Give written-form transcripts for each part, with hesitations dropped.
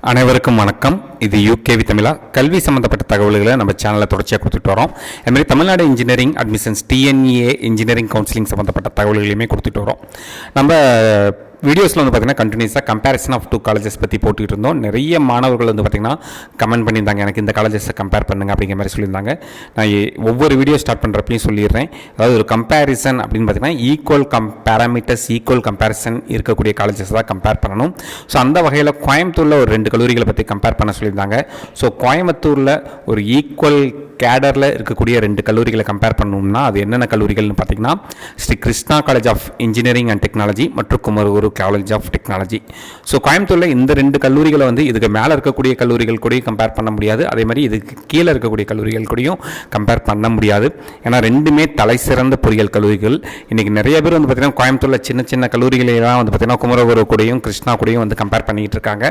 அனைவருக்கும் வணக்கம். இது யூகேவி தமிழா. கல்வி சம்மந்தப்பட்ட தகவல்களை நம்ம சேனலில் தொடர்ச்சியாக கொடுத்துட்டு வரோம். அதுமாதிரி Tamil Nadu engineering admissions TNEA engineering counselling சம்மந்தப்பட்ட தகவல்களையுமே கொடுத்துட்டு வரோம். நம்ம வீடியோஸில் வந்து பார்த்திங்கன்னா கண்டினியூஸாக கம்பேரிசன் ஆஃப் டூ காலேஜஸ் பற்றி போட்டுக்கிட்டு இருந்தோம். நிறைய மாணவர்கள் வந்து பார்த்திங்கன்னா கமெண்ட் பண்ணியிருந்தாங்க, எனக்கு இந்த காலேஜஸை கம்பேர் பண்ணுங்க அப்படிங்கிற மாதிரி சொல்லியிருந்தாங்க. நான் ஒவ்வொரு வீடியோ ஸ்டார்ட் பண்ணுறப்பையும் சொல்லிடுறேன். அதாவது ஒரு கம்பேரிசன் அப்படின்னு பார்த்திங்கன்னா ஈக்குவல் பேராமீட்டர்ஸ் ஈக்குவல் கம்பேரிசன் இருக்கக்கூடிய காலேஜஸ் தான் கம்பேர் பண்ணணும். ஸோ அந்த வகையில் கோயம்புத்தூரில் ஒரு 2 கல்லூரிகளை பற்றி கம்பேர் பண்ண சொல்லியிருந்தாங்க. ஸோ கோயம்புத்தூரில் ஒரு ஈக்குவல் கேடரில் இருக்கக்கூடிய 2 கல்லூரிகளை கம்பேர் பண்ணணும்னா அது என்னென்ன கல்லூரிகள்னு பார்த்தீங்கன்னா Sri Krishna college of engineering and technology மற்றும் Kumaraguru college of technology. So கோயம்புத்தூரில் இந்த 2 கல்லூரிகளை வந்து இதுக்கு மேலே இருக்கக்கூடிய கல்லூரிகள் கூடயும் கம்பேர் பண்ண முடியாது, அதே மாதிரி இதுக்கு கீழே இருக்கக்கூடிய கல்லூரிகள் கூடயும் கம்பேர் பண்ண முடியாது. ஏன்னா ரெண்டுமே தலை சிறந்த பொறியியல் கல்லூரிகள். இன்றைக்கி நிறைய பேர் வந்து பார்த்திங்கன்னா கோயம்புத்தூரில் சின்ன சின்ன கல்லூரிகளெல்லாம் வந்து பார்த்திங்கன்னா குமரகுரு கூடயும் கிருஷ்ணா கூடயும் வந்து கம்பேர் பண்ணிகிட்டு இருக்காங்க.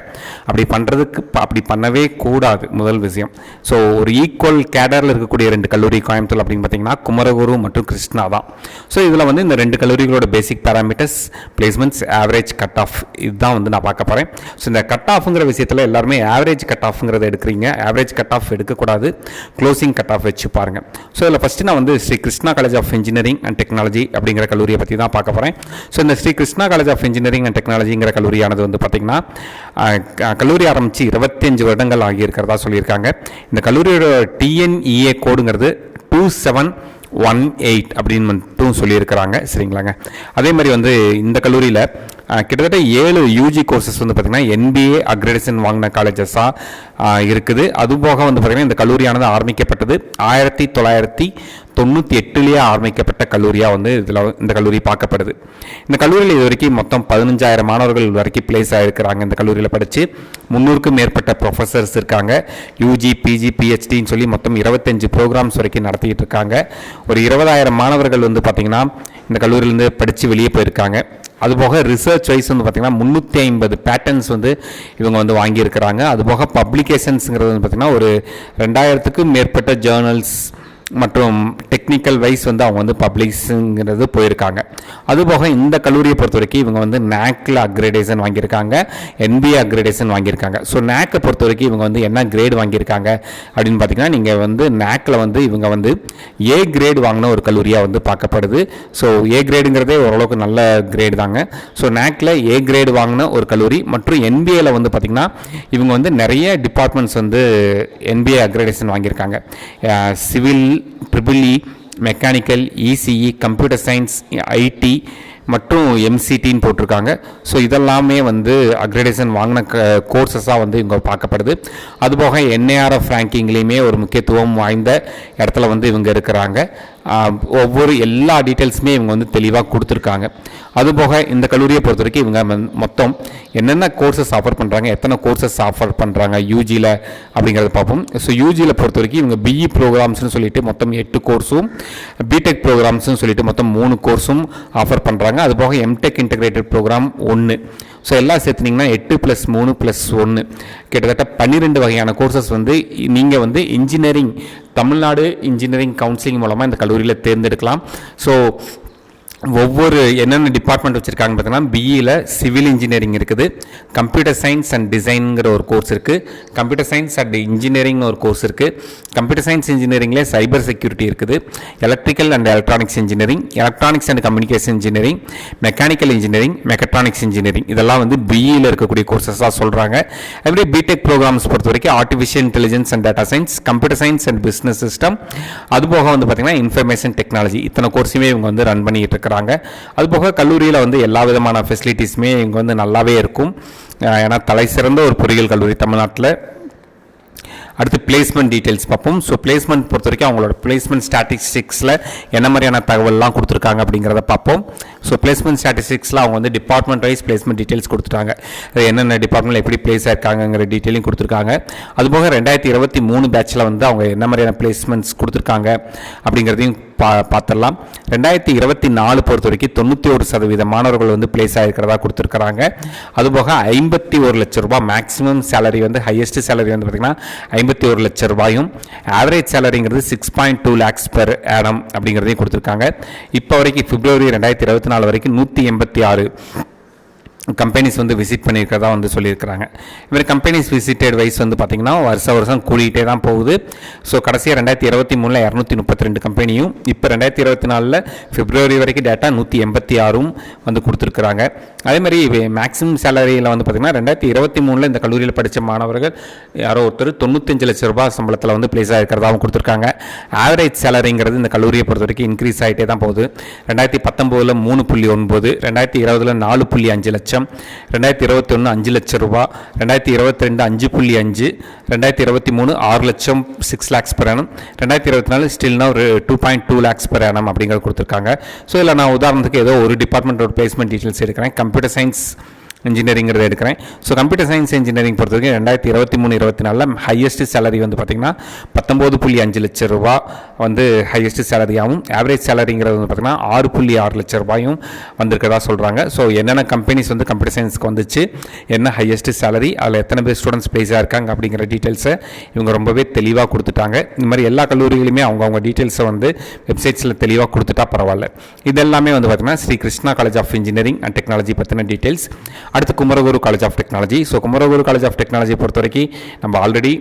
அப்படி பண்ணவே கூடாது. முதல் விஷயம். ஸோ ஒரு ஈக்குவல் கேடரில் இருக்கக்கூடிய 2 கல்லூரி கோயம்புத்தூர் அப்படின்னு பார்த்தீங்கன்னா குமரகுரு மற்றும் கிருஷ்ணா தான். ஸோ இதில் வந்து இந்த 2 கல்லூரிகளோட basic parameters, placements, average cut off இதுதான் வந்து நான் பார்க்க போகிறேன். ஸோ இந்த கட் ஆஃப்ங்கிற விஷயத்தில் எல்லாருமே ஆவரேஜ் கட் ஆஃப்ங்கிறத எடுக்கிறீங்க. ஆவரேஜ் கட் ஆஃப் எடுக்கக்கூடாது, க்ளோசிங் கட் ஆஃப் வச்சு பாருங்கள். ஸோ இதில் ஃபஸ்ட்டு நான் வந்து Sri Krishna college of engineering and technology அப்படிங்கிற கல்லூரியை பற்றி தான் பார்க்க போகிறேன். ஸோ இந்த Sri Krishna college of engineering and டெக்னாலஜிங்கிற கல்லூரியானது வந்து பார்த்திங்கன்னா கல்லூரி ஆரம்பித்து 25 வருடங்கள் ஆகியிருக்கிறதா சொல்லியிருக்காங்க. இந்த கல்லூரியோட டிஎன்இஏ கோடுங்கிறது 2718 அப்படின்னு மட்டும் சொல்லியிருக்கிறாங்க. சரிங்களாங்க. அதே மாதிரி வந்து இந்த கல்லூரியில் கிட்டத்தட்ட 7 யூஜி கோர்சஸ் வந்து பார்த்திங்கன்னா என்பிஏ அக்ரெடிஷன் வாங்கின காலேஜஸாக இருக்குது. அதுபோக வந்து பார்த்திங்கன்னா இந்த கல்லூரியானது ஆரம்பிக்கப்பட்டது 1998 ஆரம்பிக்கப்பட்ட கல்லூரியாக வந்து இதில் இந்த கல்லூரி பார்க்கப்படுது. இந்த கல்லூரியில் இது வரைக்கும் மொத்தம் 15,000 மாணவர்கள் வரைக்கும் பிளேஸ் ஆகிருக்கிறாங்க. இந்த கல்லூரியில் படித்து 300க்கும் மேற்பட்ட ப்ரொஃபஸர்ஸ் இருக்காங்க. யூஜி, பிஜி, பிஹெச்டின்னு சொல்லி மொத்தம் 25 ப்ரோக்ராம்ஸ் வரைக்கும் நடத்திக்கிட்டு இருக்காங்க. ஒரு 20,000 மாணவர்கள் வந்து பார்த்திங்கன்னா இந்த கல்லூரியிலேருந்து படித்து வெளியே போயிருக்காங்க. அதுபோக ரிசர்ச் வைஸ் வந்து பார்த்திங்கன்னா 350 பேட்டன்ஸ் வந்து இவங்க வந்து வாங்கியிருக்கிறாங்க. அதுபோக பப்ளிகேஷன்ஸுங்கிறது வந்து பார்த்திங்கன்னா ஒரு 2000க்கும் மேற்பட்ட ஜேர்னல்ஸ் மற்றும் டெக்னிக்கல் வைஸ் வந்து அவங்க வந்து பப்ளிஷுங்கிறது போயிருக்காங்க. அதுபோக இந்த கல்லூரியை பொறுத்த வரைக்கும் இவங்க வந்து நேக்கில் அக்ரெடேஷன் வாங்கியிருக்காங்க, என்பிஏ அக்ரெடேஷன் வாங்கியிருக்காங்க. ஸோ நேக்கை பொறுத்த வரைக்கும் இவங்க வந்து என்ன கிரேட் வாங்கியிருக்காங்க அப்படின்னு பார்த்தீங்கன்னா நீங்கள் வந்து நேக்கில் வந்து இவங்க வந்து ஏ கிரேட் வாங்கின ஒரு கல்லூரியாக வந்து பார்க்கப்படுது. ஸோ ஏ கிரேடுங்கிறதே ஓரளவுக்கு நல்ல கிரேடு தாங்க. ஸோ நேக்கில் ஏ கிரேடு வாங்கின ஒரு கல்லூரி. மற்றும் என்பிஏல வந்து பார்த்திங்கன்னா இவங்க வந்து நிறைய டிபார்ட்மெண்ட்ஸ் வந்து என்பிஏ அக்ரெடேஷன் வாங்கியிருக்காங்க. Civil, triple E, mechanical, ECE, computer science, IT மற்றும் எம்சிடின்னு போட்டிருக்காங்க. ஸோ இதெல்லாமே வந்து அக்ரெடேஷன் வாங்கின கோர்சஸாக வந்து இவங்க பார்க்கப்படுது. அதுபோக என்ஏஆர்எஃப் ரேங்கிங்லேயுமே ஒரு முக்கியத்துவம் வாய்ந்த இடத்துல வந்து இவங்க இருக்கிறாங்க. ஒவ்வொரு எல்லா டீட்டெயில்ஸுமே இவங்க வந்து தெளிவாக கொடுத்துருக்காங்க. அதுபோக இந்த கல்லூரியை பொறுத்த வரைக்கும் இவங்க மொத்தம் என்னென்ன கோர்சஸ் ஆஃபர் பண்ணுறாங்க, எத்தனை கோர்சஸ் ஆஃபர் பண்ணுறாங்க யூஜியில் அப்படிங்கிறத பார்ப்போம். ஸோ யூஜியில் பொறுத்த வரைக்கும் இவங்க பிஇ ப்ரோக்ராம்ஸ்னு சொல்லிட்டு மொத்தம் 8 கோர்ஸும், பிடெக் ப்ரோக்ராம்ஸ்னு சொல்லிட்டு மொத்தம் 3 கோர்ஸும் ஆஃபர் பண்ணுறாங்க. அதுபோக எம்டெக் இன்டெகிரேட்டட் ப்ரோக்ராம் 1. ஸோ எல்லாம் சேர்த்துனிங்கன்னா 8+3+1 கிட்டத்தட்ட 12 வகையான கோர்சஸ் வந்து நீங்கள் வந்து இன்ஜினியரிங் தமிழ்நாடு இன்ஜினியரிங் கவுன்சிலிங் மூலமாக இந்த கல்லூரியில் தேர்ந்தெடுக்கலாம். ஸோ ஒவ்வொரு என்னென்ன டிபார்ட்மெண்ட் வச்சுருக்காங்கன்னு பார்த்தீங்கன்னா பிஇயில் சிவில் இன்ஜினியரிங் இருக்குது, கம்ப்யூட்டர் சயின்ஸ் அண்ட் டிசைனுங்கிற ஒரு கோர்ஸ் இருக்குது, கம்ப்யூட்டர் சயின்ஸ் அண்ட் இன்ஜினியரிங்னு ஒரு கோர்ஸ் இருக்குது, கம்ப்யூட்டர் சயின்ஸ் இன்ஜினியரிங்லேயே சைபர் செக்யூரிட்டி இருக்குது, electrical and electronics engineering, electronics and communication engineering, mechanical engineering, mechatronics engineering இதெல்லாம் வந்து பிஇயில் இருக்கக்கூடிய கோர்சஸாக சொல்கிறாங்க. அப்படியே பிடெக் ப்ரோக்ராம்ஸ் பொறுத்த வரைக்கும் artificial intelligence and data science, computer science and business system, அதுபோக வந்து பார்த்திங்கன்னா இன்ஃபர்மேஷன் டெக்னாலஜி இத்தனை கோர்ஸுமே இவங்க வந்து ரன் பண்ணிட்டு இருக்காங்க. அதுபோக கல்லூரியில் வந்து எல்லா விதமான ஃபெசிலிட்டிஸுமே இங்கே வந்து நல்லாவே இருக்கும். ஏன்னா தலை சிறந்த ஒரு பொறியியல் கல்லூரி தமிழ்நாட்டில். அடுத்து பிளேஸ்மெண்ட் டீட்டெயில்ஸ் பார்ப்போம். ஸோ பிளேஸ்மெண்ட் பொறுத்த வரைக்கும் அவங்களோட பிளேஸ்மெண்ட் ஸ்டாட்டிஸ்டிக்ஸில் என்ன மாதிரியான தகவல்லாம் கொடுத்துருக்காங்க அப்படிங்கிறத பார்ப்போம். ஸோ பிளேஸ்மெண்ட் ஸ்டாட்டிஸ்டிக்ஸில் அவங்க வந்து டிபார்ட்மெண்ட் வைஸ் பிளேஸ்மெண்ட் டீட்டெயில்ஸ் கொடுத்துட்டாங்க. என்னென்ன டிபார்ட்மெண்ட்டில் எப்படி பிளேஸ் ஆயிருக்காங்கிற டீட்டெயிலையும் கொடுத்துருக்காங்க. அதுபோக 2023 பேட்சில் வந்து அவங்க என்ன மாதிரியான பிளேஸ்மெண்ட்ஸ் கொடுத்துருக்காங்க அப்படிங்கிறதையும் பார்த்துடலாம். 2024 பொறுத்த வரைக்கும் 91% மாணவர்கள் வந்து பிளேஸ் ஆகிருக்கிறதா கொடுத்துருக்குறாங்க. அதுபோக 51 லட்சம் ரூபாய் மேக்ஸிமம் சேலரி வந்து ஹையஸ்ட் சேலரி வந்து பார்த்திங்கன்னா 51 லட்சம் ரூபாயும், ஆவரேஜ் சேலரிங்கிறது 6.2 lakhs per annum அப்படிங்கிறதையும் கொடுத்துருக்காங்க. இப்போ வரைக்கும் பிப்ரவரி 2024 வரைக்கும் 186 கம்பெனிஸ் வந்து விசிட் பண்ணியிருக்கிறதா வந்து சொல்லியிருக்கிறாங்க. இதுமாதிரி கம்பெனிஸ் விசிட்டட் வைஸ் வந்து பார்த்திங்கன்னா வருஷம் கூடிகிட்டே தான் போகுது. ஸோ கடைசியாக 2023 232 கம்பெனியும், இப்போ 2024 பிப்ரவரி வரைக்கும் டேட்டா 186 வந்து கொடுத்துருக்குறாங்க. அதேமாதிரி மேக்ஸிமம் சேலரியில் வந்து பார்த்திங்கன்னா 2023 இந்த கல்லூரியில் படித்த மாணவர்கள் யாரோ ஒருத்தர் 95 லட்ச ரூபாய் சம்பளத்தில் வந்து பிளேஸ் ஆகிருக்கிறதாகவும் கொடுத்துருக்காங்க. ஆவரேஜ் சேலரிங்கிறது இந்த கல்லூரியை பொறுத்த வரைக்கும் இன்க்ரீஸ் ஆகிட்டே தான் போகுது. 2019 3.9, 2020 4.5 லட்சம், 2021 5 லட்சம் ரூபா, 2022 5.5, 2023 6 லட்சம் 6 lakhs per annum, 2024 still now 2.2 lakhs per annum அப்படிங்கிறது கொடுத்துருக்காங்க. ஸோ இதில் நான் உதாரணத்துக்கு ஏதோ ஒரு டிபார்ட்மெண்ட்டோட பிளேஸ்மெண்ட் டீட்டெயில்ஸ் எடுக்கிறேன். கம்ப்யூட்டர் சயின்ஸ் இன்ஜினியரிங்கிறத எடுக்கிறேன். ஸோ கம்ப்யூட்டர் சயின்ஸ் இன்ஜினியரிங் பொறுத்த வரைக்கும் 2023-24 ஹையஸ்ட் சேலரி வந்து பார்த்திங்கன்னா 19.5 லட்சம் ரூபா வந்து ஹையஸ்ட் சேலரியாகவும், ஆவரேஜ் சேலரிங்கிறது வந்து பார்த்திங்கன்னா 6.6 லட்சம் ரூபாயும் வந்திருக்கிறதா சொல்கிறாங்க. ஸோ என்னென்ன கம்பெனிஸ் வந்து கம்ப்யூட்டர் சயின்ஸ்க்கு வந்துச்சு, என்ன ஹையஸ்ட் சேலரி, அதில் எத்தனை பேர் ஸ்டூடெண்ட்ஸ் பிளேஸாக இருக்காங்க அப்படிங்கிற டீட்டெயில்ஸை இவங்க ரொம்பவே தெளிவாக கொடுத்துட்டாங்க. இந்த மாதிரி எல்லா கல்லூரிகளுமே அவங்க டீட்டெயில்ஸை வந்து வெப்சைட்ஸில் தெளிவாக கொடுத்துட்டா பரவாயில்ல. இதெல்லாமே வந்து பார்த்திங்கன்னா Sri Krishna college of engineering and technology பற்றின டீட்டெயில்ஸ். அடுத்து Kumaraguru college of technology. So Kumaraguru college of technology பொறுத்த வரைக்கும் நம்ம ஆல்ரெடி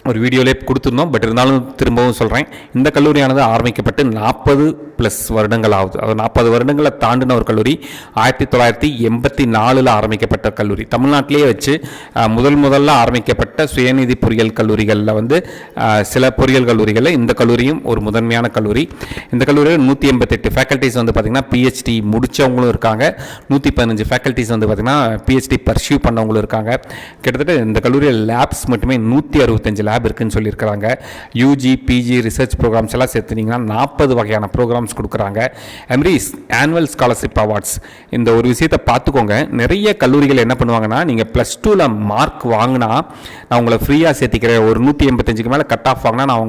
ஒரு வீடியோலே கொடுத்துருந்தோம். பட் இருந்தாலும் திரும்பவும் சொல்கிறேன், இந்த கல்லூரியானது ஆரம்பிக்கப்பட்டு 40+ வருடங்கள் ஆகுது. அது 40 வருடங்களை தாண்டின ஒரு கல்லூரி. 1984 ஆரம்பிக்கப்பட்ட கல்லூரி. தமிழ்நாட்டிலேயே வச்சு முதல்ல ஆரம்பிக்கப்பட்ட சுயநிதி பொறியியல் கல்லூரிகளில் வந்து சில பொறியியல் கல்லூரிகளில் இந்த கல்லூரியும் ஒரு முதன்மையான கல்லூரி. இந்த கல்லூரியில் 188 ஃபேக்கல்ட்டிஸ் வந்து பார்த்திங்கன்னா பிஹெச்டி முடித்தவங்களும் இருக்காங்க. 115 ஃபேக்கல்ட்டிஸ் வந்து பார்த்திங்கன்னா பிஹெச்டி பர்சியூ பண்ணவங்களும் இருக்காங்க. கிட்டத்தட்ட இந்த கல்லூரியில் லேப்ஸ் மட்டுமே 165 லேப் இருக்குன்னு சொல்லியிருக்கிறாங்க. யூஜி பிஜி ரிசர்ச் ப்ரோக்ராம்ஸ் எல்லாம் சேர்த்துனீங்கன்னா 40 வகையான ப்ரோக்ராம்ஸ் கொடுக்குறாங்க. அதுமாதிரி ஆனுவல் ஸ்காலர்ஷிப் அவார்ட்ஸ். இந்த ஒரு விஷயத்தை பார்த்துக்கோங்க. நிறைய கல்லூரிகள் என்ன பண்ணுவாங்கன்னா, நீங்கள் +2ல் மார்க் வாங்கினா நான் உங்களை ஃப்ரீயாக சேர்த்திக்கிறேன், ஒரு 185க்கு மேலே கட் ஆஃப் வாங்கினா நான்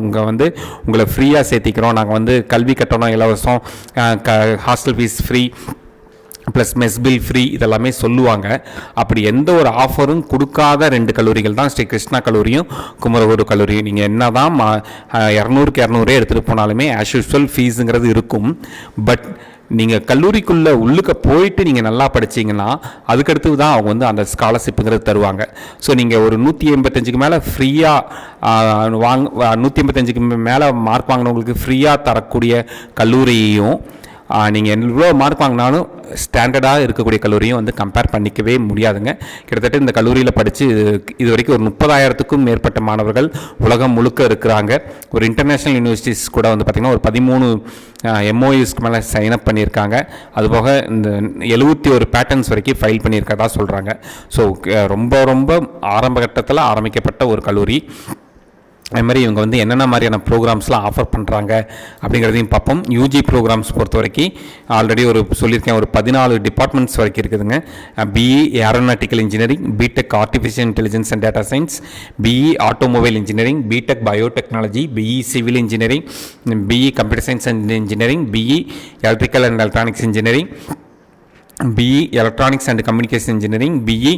உங்களை ஃப்ரீயாக சேர்த்திக்கிறோம், நாங்கள் வந்து கல்வி கட்டணம் இலவசம், hostel fees free plus mess bill free, இதெல்லாமே சொல்லுவாங்க. அப்படி எந்த ஒரு ஆஃபரும் கொடுக்காத 2 கல்லூரிகள் தான் ஸ்ரீ கிருஷ்ணா கல்லூரியும் குமரகுரு கல்லூரியும். நீங்கள் என்ன தான் 200க்கு 200 எடுத்துகிட்டு போனாலுமே ஆஸ் யூஸ்வல் ஃபீஸுங்கிறது இருக்கும். பட் நீங்கள் உள்ளுக்க போயிட்டு நீங்கள் நல்லா படிச்சிங்கன்னா அதுக்கடுத்து தான் அவங்க வந்து அந்த ஸ்காலர்ஷிப்புங்கிறது தருவாங்க. ஸோ நீங்கள் ஒரு 185க்கு மேலே ஃப்ரீயாக 185க்கு மேலே மார்க் வாங்கினவங்களுக்கு ஃப்ரீயாக தரக்கூடிய கல்லூரியையும் நீங்கள் எவ்வளோ மார்க் வாங்கினாலும் ஸ்டாண்டர்டாக இருக்கக்கூடிய கல்லூரியும் வந்து கம்பேர் பண்ணிக்கவே முடியாதுங்க. கிட்டத்தட்ட இந்த கல்லூரியில் படித்து இது வரைக்கும் ஒரு 30,000க்கும் மேற்பட்ட மாணவர்கள் உலகம் முழுக்க இருக்கிறாங்க. ஒரு இன்டர்நேஷ்னல் யூனிவர்சிட்டிஸ் கூட வந்து பார்த்திங்கன்னா ஒரு 13 MOUஸ்க்கு மேலே சைன் அப் பண்ணியிருக்காங்க. அதுபோக இந்த 71 பேட்டர்ன்ஸ் வரைக்கும் ஃபைல் பண்ணியிருக்கதா சொல்கிறாங்க. ஸோ ரொம்ப ஆரம்ப கட்டத்தில் ஆரம்பிக்கப்பட்ட ஒரு கல்லூரி. அதுமாதிரி இவங்க வந்து என்னென்ன மாதிரியான ப்ரோக்ராம்ஸ்லாம் ஆஃபர் பண்ணுறாங்க அப்படிங்கிறதையும் பார்ப்போம். யூஜி ப்ரோக்ராம்ஸ் பொறுத்த வரைக்கும் ஆல்ரெடி சொல்லியிருக்கேன், ஒரு 14 டிபார்ட்மெண்ட்ஸ் வரைக்கும் இருக்குதுங்க. BE aeronautical engineering, B Tech artificial intelligence and data science, BE automobile engineering, B Tech biotechnology, BE civil engineering, BE computer science and engineering, BE electrical and electronics engineering, BE Electronics and Communication Engineering, BE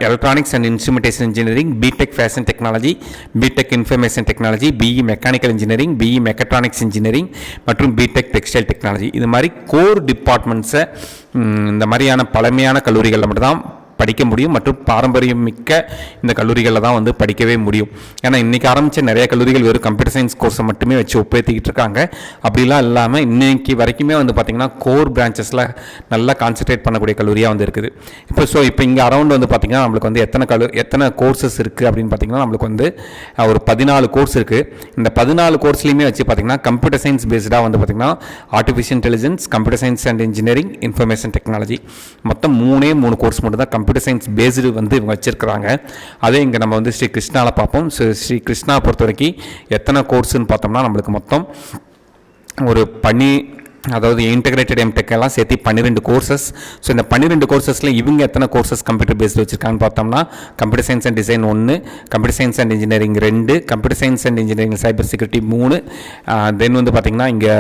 Electronics and Instrumentation Engineering, BTech Fashion Technology, BTech Information Technology, BE Mechanical Engineering, BE Mechatronics Engineering மற்றும் BTech Textile Technology. இது மாதிரி core டிபார்ட்மெண்ட்ஸை இந்த மாதிரியான பழமையான கல்லூரிகளில் மட்டும்தான் படிக்க முடியும் மற்றும் பாரம்பரியம் மிக்க இந்த கல்லூரிகளில் தான் வந்து படிக்கவே முடியும். ஏன்னா இன்றைக்கி ஆரம்பித்த நிறைய கல்லூரிகள் வெறும் கம்ப்யூட்டர் சயின்ஸ் கோர்ஸை மட்டுமே வச்சு ஒப்பேற்றிக்கிட்டு இருக்காங்க. அப்படிலாம் இல்லாமல் இன்றைக்கி வரைக்குமே வந்து பார்த்திங்கன்னா கோர் பிரான்ச்சஸில் நல்லா கான்சன்ட்ரேட் பண்ணக்கூடிய கல்லூரியாக வந்து இருக்குது. இப்போ இங்கே அரௌண்ட் வந்து பார்த்திங்கன்னா நம்மளுக்கு வந்து எத்தனை கோர்சஸ் இருக்குது அப்படின்னு பார்த்திங்கன்னா நம்மளுக்கு வந்து ஒரு 14 கோர்ஸ் இருக்குது. இந்த 14 கோர்ஸ்லையுமே வச்சு பார்த்திங்கன்னா கம்ப்யூட்டர் சயின்ஸ் பேஸ்டாக வந்து பார்த்திங்கன்னா artificial intelligence, computer science and engineering, information technology, மொத்தம் 3 கோர்ஸ் மட்டும் தான் கம்ப்யூட்டர் சயின்ஸ் பேஸ்டு வந்து இவங்க வச்சிருக்கிறாங்க. அதே இங்கே நம்ம வந்து ஸ்ரீ கிருஷ்ணாவில் பார்ப்போம். ஸ்ரீ கிருஷ்ணா பொறுத்த வரைக்கும் எத்தனை கோர்ஸ்ன்னு பார்த்தோம்னா நம்மளுக்கு மொத்தம் ஒரு அதாவது இன்டெகிரேட்டட் எம்டெக் எல்லாம் சேர்த்து 12 கோர்சஸ். ஸோ இந்த 12 கோர்சஸில் இவங்க எத்தனை கோர்சஸ் கம்ப்யூட்டர் பேஸ்டு வச்சுருக்காங்கன்னு பார்த்தோம்னா computer science and design 1, computer science and engineering 2, computer science and engineering cyber security 3, then வந்து பார்த்திங்கன்னா இங்கே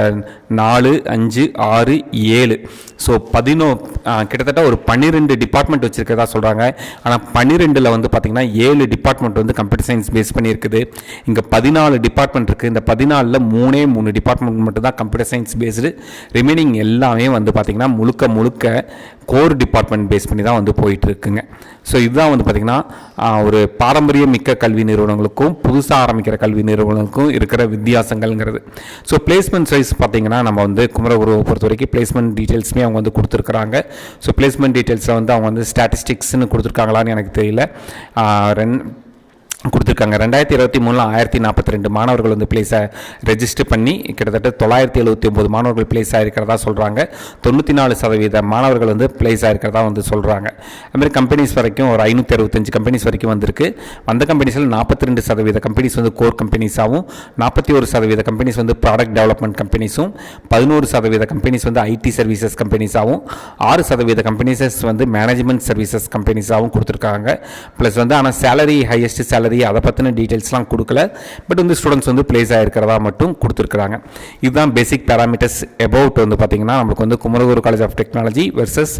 4, 5, 6, 7. ஸோ கிட்டத்தட்ட ஒரு 12 டிபார்ட்மெண்ட் வச்சுருக்கதா சொல்கிறாங்க. ஆனால் 12ல் வந்து பார்த்திங்கன்னா 7 டிபார்ட்மெண்ட் வந்து கம்ப்யூட்டர் சயின்ஸ் பேஸ் பண்ணியிருக்குது. இங்கே 14 டிபார்ட்மெண்ட் இருக்குது. இந்த 14ல் 3 டிபார்ட்மெண்ட் மட்டும் தான் கம்ப்யூட்டர் சயின்ஸ் பேஸ்டு. ரிமைனிங் எல்லாமே வந்து பார்த்திங்கன்னா முழுக்க கோர் டிபார்ட்மெண்ட் பேஸ் பண்ணி தான் வந்து போயிட்டு இருக்குங்க. ஸோ இதுதான் வந்து பார்த்திங்கன்னா ஒரு பாரம்பரிய மிக்க கல்வி நிறுவனங்களுக்கும் புதுசாக ஆரம்பிக்கிற கல்வி நிறுவனங்களுக்கும் இருக்கிற வித்தியாசங்கள்ங்கிறது. ஸோ பிளேஸ்மெண்ட் வைஸ் பார்த்திங்கன்னா நம்ம வந்து குமரகுருவை பொறுத்த வரைக்கும் பிளேஸ்மெண்ட் டீட்டெயில்ஸுமே அவங்க வந்து கொடுத்துருக்குறாங்க. ஸோ பிளேஸ்மெண்ட் டீட்டெயில்ஸை வந்து அவங்க வந்து ஸ்டாட்டிஸ்டிக்ஸ்னு கொடுத்துருக்காங்களான்னு எனக்கு தெரியல, கொடுத்துருக்காங்க. 2023 1042 மாணவர்கள் வந்து பிளேஸை ரெஜிஸ்டர் பண்ணி கிட்டத்தட்ட 979 மாணவர்கள் பிளேஸ் ஆகிருக்கிறதா சொல்கிறாங்க. 94% மாணவர்கள் வந்து பிளேஸ் ஆகிருக்கிறதா வந்து சொல்கிறாங்க. அதுமாதிரி கம்பெனிஸ் வரைக்கும் ஒரு 565 கம்பெனிஸ் வரைக்கும் வந்திருக்கு. அந்த கம்பெனிஸில் 42% கம்பெனிஸ் வந்து கோர் கம்பெனிஸாகவும், 41% கம்பெனிஸ் வந்து ப்ராடக்ட் டெவலப்மெண்ட் கம்பெனிஸும், 11% கம்பெனிஸ் வந்து ஐடி சர்வீசஸ் கம்பெனிஸாகவும், 6% கம்பெனிஸஸ் வந்து மேனேஜ்மெண்ட் சர்வீசஸ் கம்பெனிஸாகவும் கொடுத்துருக்காங்க. ப்ளஸ் வந்து ஆனால் சேலரி ஹையஸ்ட் சேலரி அதை பற்றின டீட்டெயில்ஸ்லாம் கொடுக்கல. பட் வந்து ஸ்டூடெண்ட்ஸ் வந்து பிளேஸ் ஆகிருக்கிறதா மட்டும் கொடுத்துருக்குறாங்க. இதுதான் பேசிக் பேராமீட்டர்ஸ் அபவுட் வந்து பார்த்திங்கன்னா நம்மளுக்கு வந்து Kumaraguru college of technology versus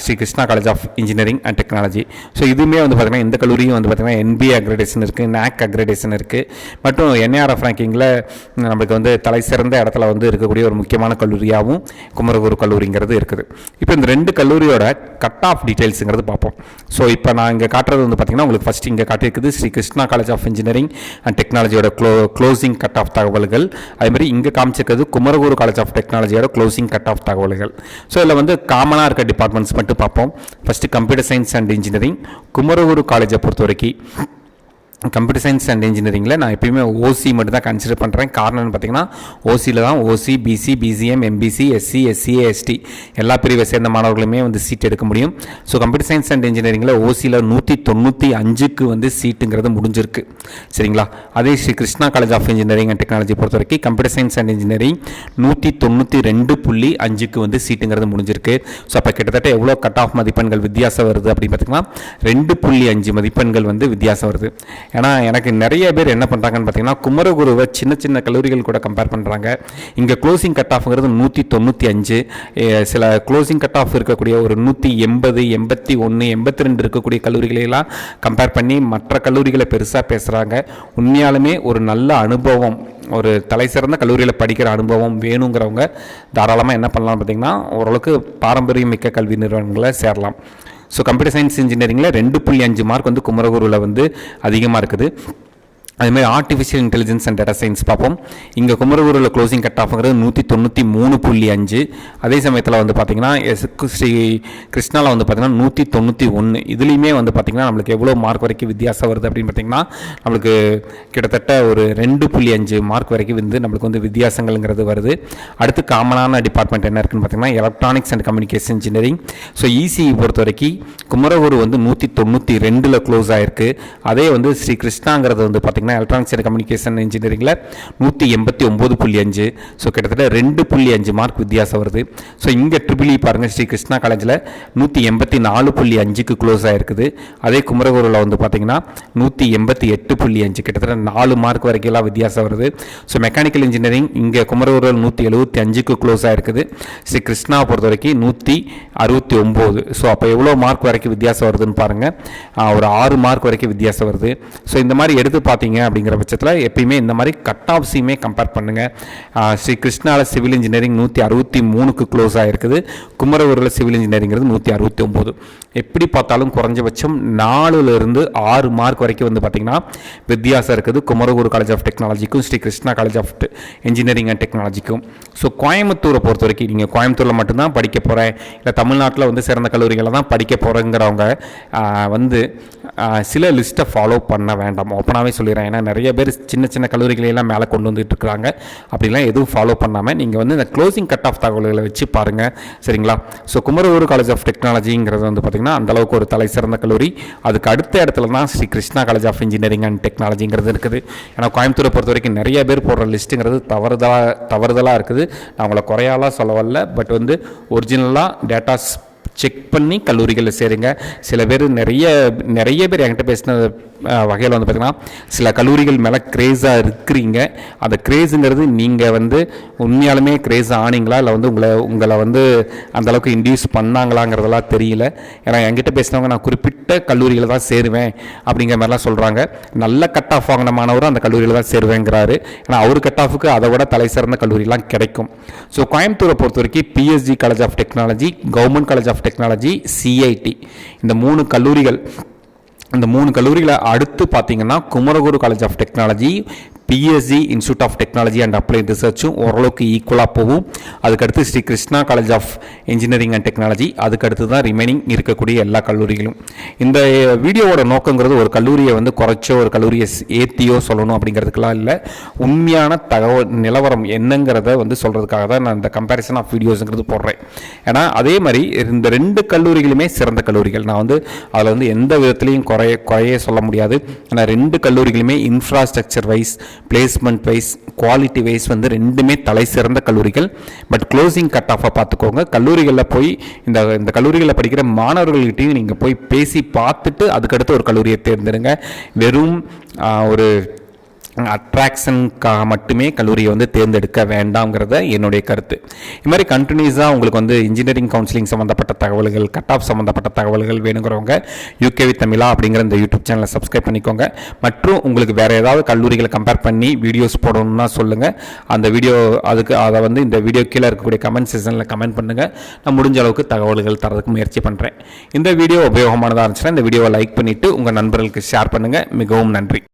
Sri Krishna college of engineering and technology. So இதுவுமே வந்து பார்த்திங்கன்னா இந்த கல்லூரியும் வந்து பார்த்திங்கன்னா NBA அக்ரெடேஷன் இருக்குது, NAC அக்ரெடேஷன் இருக்குது, மற்றும் NARF ரேங்கிங்கில் நம்மளுக்கு வந்து தலை சிறந்த இடத்துல வந்து இருக்கக்கூடிய ஒரு முக்கியமான கல்லூரியாகவும் குமரகுரு கல்லூரிங்கிறது இருக்குது. இப்போ இந்த 2 கல்லூரியோட கட் ஆஃப் டீட்டெயில்ஸுங்கிறது பார்ப்போம். ஸோ இப்போ நான் இங்கே காட்டுறது வந்து பார்த்திங்கன்னா உங்களுக்கு ஃபஸ்ட் இங்கே காட்டியிருக்குது Sri Krishna college of engineering and டெக்னாலஜியோட க்ளோசிங் கட் ஆஃப் தகவல்கள். அதேமாதிரி இங்கே காமிச்சிருக்கிறது குமரகுரு காலேஜ் ஆஃப் டெக்னாலஜியோட க்ளோசிங் கட் ஆஃப் தகவல்கள். ஸோ இதில் வந்து காமனாக இருக்க டிபார்ட்மெண்ட்ஸ் மட்டும் பார்ப்போம். First computer science and engineering. Kumaraguru காலேஜை பொறுத்த வரைக்கும் கம்ப்யூட்டர் சயின்ஸ் அண்ட் இன்ஜினியரிங்கில் நான் எப்பயுமே ஓசி மட்டும் தான் கன்சிடர் பண்ணுறேன். காரணம்னு பார்த்தீங்கன்னா ஓசியில் தான் OC, BC, BCM, MBC, SC, SCA, ST எல்லா பிரிவை சேர்ந்த மாணவர்களுமே வந்து சீட் எடுக்க முடியும். ஸோ கம்ப்யூட்டர் சயின்ஸ் அண்ட் இன்ஜினியரிங்கில் ஓசியில் 195க்கு வந்து சீட்டுங்கிறது முடிஞ்சிருக்கு. சரிங்களா? அதே Sri Krishna college of engineering and technology பொறுத்த வரைக்கும் கம்ப்யூட்டர் சயின்ஸ் அண்ட் இன்ஜினியரிங் 192.5க்கு வந்து சீட்டுங்கிறது முடிஞ்சிருக்கு. ஸோ அப்போ கிட்டத்தட்ட எவ்வளோ கட் ஆஃப் மதிப்பெண்கள் வித்தியாசம் வருது அப்படின்னு பார்த்தீங்கன்னா 2.5 மதிப்பெண்கள் வந்து வித்தியாசம் வருது. ஏன்னா எனக்கு நிறைய பேர் என்ன பண்ணுறாங்கன்னு பார்த்தீங்கன்னா குமரகுருவை சின்ன கல்லூரிகள் கூட கம்பேர் பண்ணுறாங்க. இங்கே க்ளோசிங் கட் ஆஃப்ங்கிறது 195, சில க்ளோசிங் கட் ஆஃப் இருக்கக்கூடிய ஒரு 180, 81, 82 இருக்கக்கூடிய கல்லூரிகளெல்லாம் கம்பேர் பண்ணி மற்ற கல்லூரிகளை பெருசாக பேசுகிறாங்க. உண்மையாலுமே ஒரு நல்ல அனுபவம், ஒரு தலை சிறந்த கல்லூரியில் படிக்கிற அனுபவம் வேணுங்கிறவங்க தாராளமாக என்ன பண்ணலாம் பார்த்தீங்கன்னா ஓரளவுக்கு பாரம்பரியம் மிக்க கல்வி நிறுவனங்களை சேரலாம். ஸோ கம்ப்யூட்டர் சயின்ஸ் இன்ஜினியரிங்கில் 2.5 மார்க் வந்து குமரகுருவில் வந்து அதிகமாக இருக்குது. அதுமாதிரி artificial intelligence and data science பார்ப்போம். இங்கே குமரகுருவில் க்ளோசிங் கட் ஆஃப்ங்கிறது 193.5. அதே சமயத்தில் வந்து பார்த்திங்கன்னா ஸ்ரீ கிருஷ்ணாவில் வந்து பார்த்திங்கன்னா 191. இதுலேயுமே வந்து பார்த்திங்கன்னா நம்மளுக்கு எவ்வளோ மார்க் வரைக்கும் வித்தியாசம் வருது அப்படின்னு பார்த்திங்கன்னா நம்மளுக்கு கிட்டத்தட்ட ஒரு 2.5 மார்க் வரைக்கும் வந்து நம்மளுக்கு வந்து வித்தியாசங்கள்ங்கிறது வருது. அடுத்து காமனான டிபார்ட்மெண்ட் என்ன இருக்குன்னு பார்த்திங்கன்னா electronics and communication engineering. So ECE பொறுத்த வரைக்கும் குமரகுரு வந்து 192ல் க்ளோஸ் ஆகிருக்கு. அதே வந்து ஸ்ரீ கிருஷ்ணாங்கிறது வந்து பார்த்திங்கன்னா எலக்ட்ரானிக்ஸ் அண்ட் கம்யூனிகேஷன் இன்ஜினியரிங்கில் 189.5. ஸோ கிட்டத்தட்ட 2.5 மார்க் வித்தியாசம் வருது. ஸோ இங்கே ட்ரிபிள் பாருங்கள், ஸ்ரீ கிருஷ்ணா காலேஜில் 184.5க்கு க்ளோஸ் ஆகிருக்குது. அதே குமரகுருவில் வந்து பார்த்தீங்கன்னா 188.5, கிட்டத்தட்ட 4 மார்க் வரைக்கும் வித்தியாசம் வருது. ஸோ மெக்கானிக்கல் இன்ஜினியரிங் இங்கே குமரகுருவில் 175க்கு க்ளோஸ் ஆகிருக்குது. ஸ்ரீ கிருஷ்ணாவை பொறுத்த வரைக்கும் 169. ஸோ அப்போ எவ்வளோ மார்க் வரைக்கும் வித்தியாசம் வருதுன்னு பாருங்கள், ஒரு 6 மார்க் வரைக்கும் வித்தியாசம் வருது. ஸோ இந்த மாதிரி எடுத்து பார்த்தீங்க அப்படிங்கிற பட்சத்தில் எப்பயுமே இந்த மாதிரி கட் ஆஃப்ஸையுமே கம்பேர் பண்ணுங்கள். ஸ்ரீ கிருஷ்ணாவில் சிவில் இன்ஜினியரிங் 163க்கு க்ளோஸ் ஆகிருக்குது. குமரகுருவில் சிவில் இன்ஜினியரிங்கிறது 169. எப்படி பார்த்தாலும் குறைஞ்சபட்சம் 4லிருந்து 6 மார்க் வரைக்கும் வந்து பார்த்திங்கன்னா வித்தியாசம் இருக்குது குமரகுரு காலேஜ் ஆஃப் டெக்னாலஜிக்கும் Sri Krishna college of engineering and டெக்னாலஜிக்கும். ஸோ கோயம்புத்தூரை பொறுத்த வரைக்கும் நீங்கள் கோயம்புத்தூரில் மட்டும்தான் படிக்க போகிறேன், இல்லை தமிழ்நாட்டில் வந்து சிறந்த கல்லூரிகளில் தான் படிக்க போகிறேங்கிறவங்க வந்து சில லிஸ்ட்டை ஃபாலோ பண்ண வேண்டாம். ஓப்பனாகவே சொல்லிடுறேன். ஏன்னா நிறைய பேர் சின்ன கல்லூரிகளையெல்லாம் மேலே கொண்டு வந்துட்டு இருக்கிறாங்க. அப்படிலாம் எதுவும் ஃபாலோ பண்ணாமல் நீங்கள் வந்து இந்த க்ளோசிங் கட் ஆஃப் தகவல்களை வச்சு பாருங்கள். சரிங்களா? ஸோ குமரகுரு காலேஜ் ஆஃப் டெக்னாலஜிங்கிறது வந்து பார்த்திங்கன்னா அந்தளவுக்கு ஒரு தலை சிறந்த கல்லூரி. அதுக்கு அடுத்த இடத்துல தான் Sri Krishna college of engineering and டெக்னாலஜிங்கிறது இருக்குது. ஏன்னா கோயம்புத்தூரை பொறுத்த வரைக்கும் நிறைய பேர் போடுற லிஸ்ட்டுங்கிறது தவறுதலாக இருக்குது. நான் உங்களை குறையாலாம் சொல்ல வரல, பட் வந்து ஒரிஜினலாக டேட்டாஸ் செக் பண்ணி கல்லூரிகளில் சேருங்க. சில பேர் நிறைய பேர் என்கிட்ட பேசின வகையில் வந்து பார்த்திங்கன்னா சில கல்லூரிகள் மேலே க்ரேஸாக இருக்கிறீங்க. அந்த க்ரேஸுங்கிறது நீங்கள் வந்து உண்மையாலுமே க்ரேஸ் ஆனீங்களா இல்லை வந்து உங்களை வந்து அந்தளவுக்கு இன்டியூஸ் பண்ணாங்களாங்கிறதெல்லாம் தெரியல. ஏன்னா என்கிட்ட பேசினவங்க நான் குறிப்பிட்ட கல்லூரியில் தான் சேருவேன் அப்படிங்கிற மாதிரிலாம் சொல்கிறாங்க. நல்ல கட் ஆஃப் வாங்கின மாணவரும் அந்த கல்லூரியில் தான் சேருவேங்கிறாரு. ஏன்னா அவர் கட் ஆஃபுக்கு அதை விட தலை சிறந்த கல்லூரிலாம் கிடைக்கும். ஸோ கோயம்புத்தூரை பொறுத்த வரைக்கும் PSG college of technology, government college of technology, CIT, இந்த 3 கல்லூரிகளை அடுத்து பார்த்தீங்கன்னா Kumaraguru college of technology, PSG institute of technology and applied ரிசர்ச்சும் ஓரளவுக்கு ஈக்குவலாக போகும். அதுக்கடுத்து Sri Krishna college of engineering and technology, அதுக்கடுத்து தான் ரிமைனிங் இருக்கக்கூடிய எல்லா கல்லூரிகளும். இந்த வீடியோவோட நோக்கங்கிறது ஒரு கல்லூரியை வந்து குறைச்சோ ஒரு கல்லூரியை ஏற்றியோ சொல்லணும் அப்படிங்கிறதுக்கெல்லாம் இல்லை. உண்மையான தகவல் நிலவரம் என்னங்கிறத வந்து சொல்கிறதுக்காக தான் நான் இந்த கம்பேரிசன் ஆஃப் வீடியோஸுங்கிறது போடுறேன். ஏன்னா அதே மாதிரி இந்த 2 கல்லூரிகளுமே சிறந்த கல்லூரிகள். நான் வந்து அதில் வந்து எந்த விதத்துலையும் குறையே சொல்ல முடியாது. ஏன்னா 2 கல்லூரிகளுமே infrastructure wise, placement wise, quality wise வந்து 2மே தலை சிறந்த கல்லூரிகள். பட் க்ளோசிங் கட் ஆஃபை பார்த்துக்கோங்க. கல்லூரிகளில் போய் இந்த கல்லூரிகளில் படிக்கிற மாணவர்கள்கிட்டையும் நீங்கள் போய் பேசி பார்த்துட்டு அதுக்கடுத்து ஒரு கல்லூரியை தேர்ந்தெடுங்க. வெறும் ஒரு அட்ராக்ஷனுக்காக மட்டுமே கல்லூரியை வந்து தேர்ந்தெடுக்க வேண்டாம்ங்கிறத என்னுடைய கருத்து. இது மாதிரி கண்டினியூஸாக உங்களுக்கு வந்து இன்ஜினியரிங் கவுன்சிலிங் சம்மந்தப்பட்ட தகவல்கள், கட் ஆஃப் சம்மந்தப்பட்ட தகவல்கள் வேணுங்கிறவங்க யூகே வித் தமிழா அப்படிங்கிற இந்த யூடியூப் சேனலை சப்ஸ்கிரைப் பண்ணிக்கோங்க. மற்றும் உங்களுக்கு வேறு ஏதாவது கல்லூரிகளை கம்பேர் பண்ணி வீடியோஸ் போடணும்னா சொல்லுங்கள். அந்த வீடியோ அதை வந்து இந்த வீடியோ கீழே இருக்கக்கூடிய கமெண்ட் செக்ஷனில் கமெண்ட் பண்ணுங்கள். நான் முடிஞ்ச அளவுக்கு தகவல்கள் தரதுக்கு முயற்சி பண்ணுறேன். இந்த வீடியோ உபயோகமானதாக இருந்துச்சுன்னா இந்த வீடியோவை லைக் பண்ணிவிட்டு உங்கள் நண்பர்களுக்கு ஷேர் பண்ணுங்கள். மிகவும் நன்றி.